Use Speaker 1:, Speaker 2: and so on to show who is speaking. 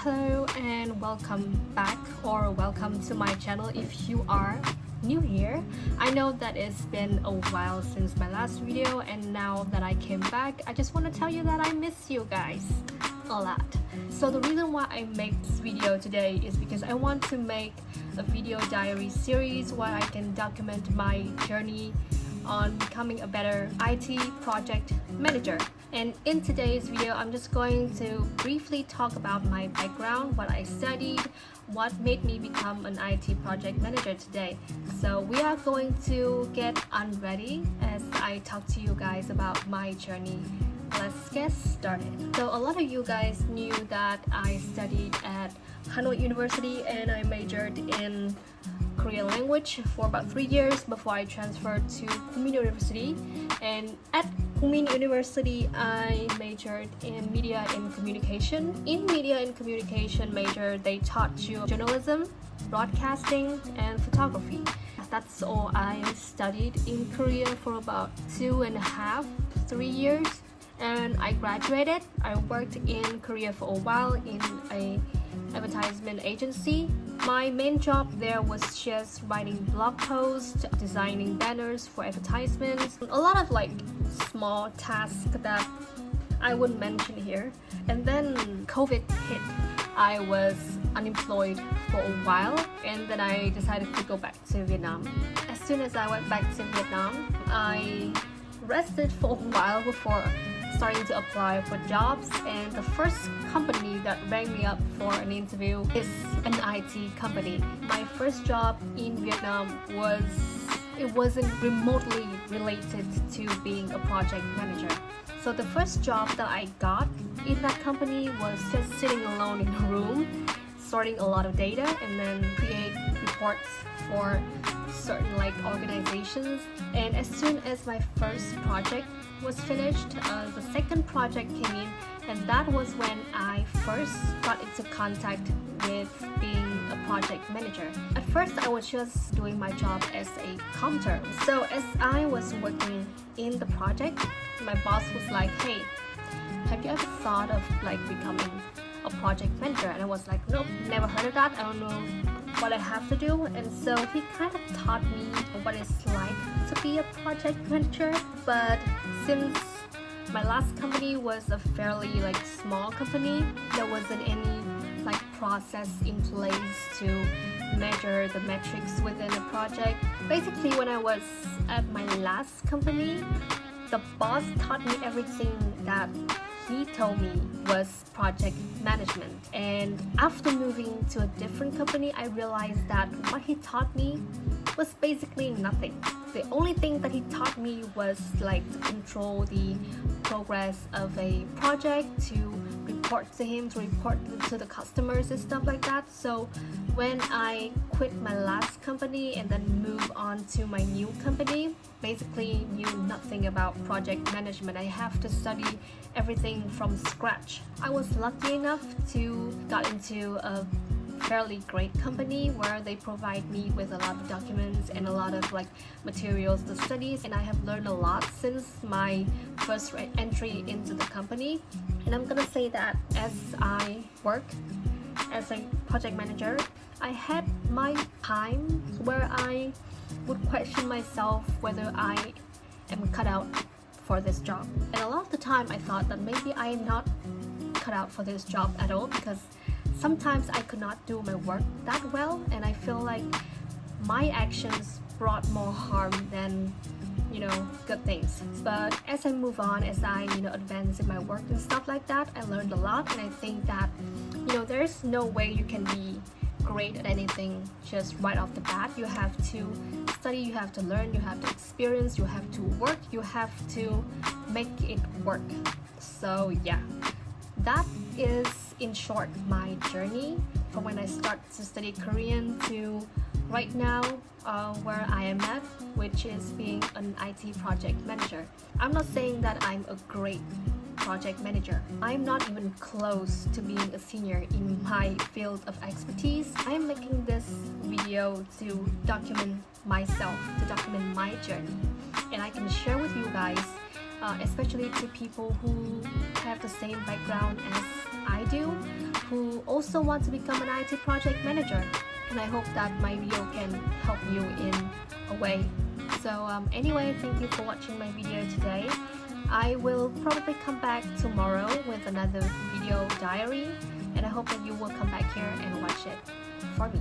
Speaker 1: Hello and welcome back or welcome to my channel if you are new here. I know that it's been a while since my last video, and now that I came back, I just want to tell you that I miss you guys a lot. So the reason why I make this video today is because I want to make a video diary series where I can document my journey on becoming a better IT project manager. And in today's video, I'm just going to briefly talk about my background, what I studied, what made me become an IT project manager today. So we are going to get unready as I talk to you guys about my journey. Let's get started. So a lot of you guys knew that I studied at Halley University and I majored in Korean language for about 3 years before I transferred to Korean University. And at Korean University, I majored in media and communication. In media and communication major, they taught you journalism, broadcasting, and photography. That's all I studied in Korea for about 2.5, 3 years. And I graduated. I worked in Korea for a while in a advertisement agency. My main job there was just writing blog posts, designing banners for advertisements, a lot of small tasks that I wouldn't mention here. And then COVID hit. I was unemployed for a while, and then I decided to go back to Vietnam. As soon as I went back to Vietnam, I rested for a while before starting to apply for jobs, and the first company that rang me up for an interview is an IT company. My first job in Vietnam wasn't remotely related to being a project manager. So the first job that I got in that company was just sitting alone in a room, sorting a lot of data, and then create reports for certain organizations. And as soon as my first project was finished, the second project came in, and that was when I first got into contact with being a project manager. At first, I was just doing my job as a counter. So as I was working in the project, my boss was like, "Hey, have you ever thought of becoming a project manager?" And I was like, "Nope, never heard of that. I don't know what I have to do." And so he kind of taught me what it's like to be a project manager. But since my last company was a fairly small company, there wasn't any process in place to measure the metrics within a project. Basically, when I was at my last company, the boss taught me everything that he told me was project management. And after moving to a different company, I realized that what he taught me was basically nothing. The only thing that he taught me was to control the progress of a project, to report to him, to report to the customers and stuff like that. So when I quit my last company and then moved on to my new company, basically knew nothing about project management. I have to study everything from scratch. I was lucky enough to got into a fairly great company where they provide me with a lot of documents and a lot of materials to study, and I have learned a lot since my first entry into the company. And I'm gonna say that as I work as a project manager, I had my times where I would question myself whether I am cut out for this job. And a lot of the time I thought that maybe I am not cut out for this job at all, because sometimes I could not do my work that well, and I feel like my actions brought more harm than good things. But as I move on, as I advance in my work and stuff like that, I learned a lot. And I think that there's no way you can be great at anything just right off the bat. You have to study, you have to learn, you have to experience, you have to work, you have to make it work. So yeah, that is in short my journey from when I start to study Korean to right now where I am at, which is being an IT project manager. I'm not saying that I'm a great project manager. I'm not even close to being a senior in my field of expertise. I'm making this video to document myself, to document my journey, and I can share with you guys, especially to people who have the same background as I do, who also want to become an IT project manager, and I hope that my video can help you in a way. So anyway, thank you for watching my video today. I will probably come back tomorrow with another video diary, and I hope that you will come back here and watch it for me.